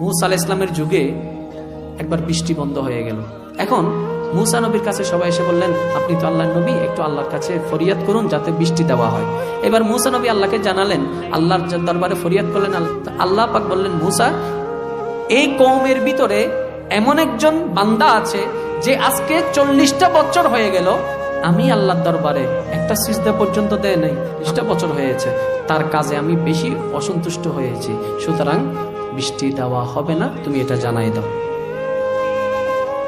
মুসা আলাইহিস সালামের যুগে একবার বৃষ্টি বন্ধ হয়ে গেল। এখন মুসা নবীর কাছে সবাই এসে বললেন, আপনি তো আল্লাহর নবী, একটু আল্লাহর কাছে ফরিয়াদ করুন যাতে বৃষ্টি দেওয়া হয়। এবার মুসা নবী আল্লাহকে জানালেন, আল্লাহর দরবারে ফরিয়াদ করলেন। আল্লাহ পাক বললেন, মুসা, এই কওমের ভিতরে এমন একজন বান্দা আছে যে আজকে 40টা বছর হয়ে গেল আমি আল্লাহর দরবারে একটা সিজদা পর্যন্ত দেয় নাই, 40টা বছর হয়েছে, তার কাজে আমি বেশি অসন্তুষ্ট হয়েছি, সুতরাং বৃষ্টি দেওয়া হবে না, তুমি এটা জানাই দাও।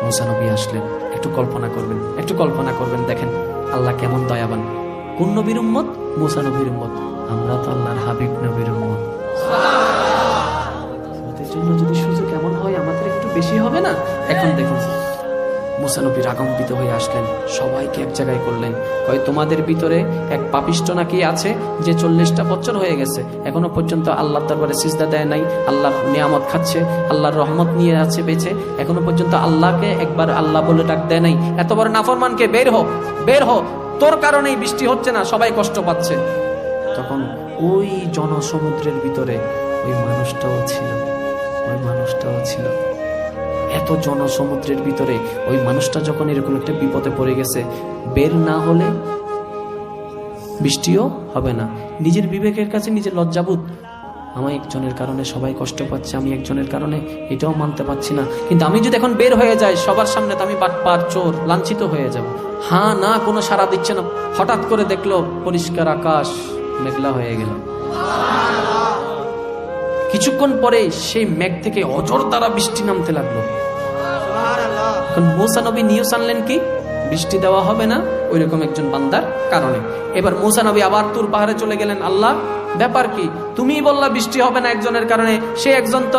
মুসা নবী আসলেন। একটু কল্পনা করবেন, দেখেন আল্লাহ কেমন দয়াবান। কোন নবীর উম্মত? মুসা নবীর উম্মত। আমরা তো আল্লাহর হাবিব নবীর উম্মত। আমাদের জন্য যদি সুযোগ এমন হয় আমাদের একটু বেশি হবে না? এখন দেখুন মুসা নবী রাগান্বিত হয়ে আসলেন, সবাইকে এক জায়গায় করলেন, কয় তোমাদের ভিতরে এক পাপিষ্ট নাকি আছে যে 40টা বছর হয়ে গেছে এখনো পর্যন্ত আল্লাহর দরবারে সিজদা দেয় নাই, আল্লাহর নিয়ামত খাচ্ছে, আল্লাহর রহমত নিয়ে আছে বেঁচে, এখনো পর্যন্ত আল্লাহকে একবার আল্লাহ বলে ডাক দেয় নাই। এত বড় নাফরমানকে বের হ, তোর কারণেই বৃষ্টি হচ্ছে না, সবাই কষ্ট পাচ্ছে। তখন ওই জনসমুদ্রের ভিতরে ওই মানুষটাও ছিল। এত জনসমুদ্রের ভিতরে ওই মানুষটা যখন এরকম একটা বিপদে পড়ে গেছে, বের না হলে বৃষ্টিও হবে না। নিজের বিবেকের কাছে নিজের লজ্জাবোধ, আমি একজনের কারণে সবাই কষ্ট পাচ্ছে, আমি একজনের কারণে এটাও মানতে পারছি না, কিন্তু আমি যদি এখন বের হয়ে যাই সবার সামনে তো আমি বাটপার, চোর, লাঞ্ছিত হয়ে যাব। হ্যাঁ না কোনো সাড়া দিচ্ছে না। হঠাৎ করে দেখলো পরিষ্কার আকাশ, মেঘলা হয়ে গেল। কিছুক্ষণ পরে সেই মেঘ থেকে অঝোর দ্বারা বৃষ্টি নামতে লাগলো। এখন মুসা নবী নিউজ আনলেন কি বৃষ্টি দেওয়া হবে না ওইরকম একজন বান্দার কারণে। এবার মুসা নবী আবার তুর পাহাড়ে চলে গেলেন, আল্লাহ ব্যাপার কি? তুমিই বললা বৃষ্টি হবে না একজনের কারণে, সে একজন তো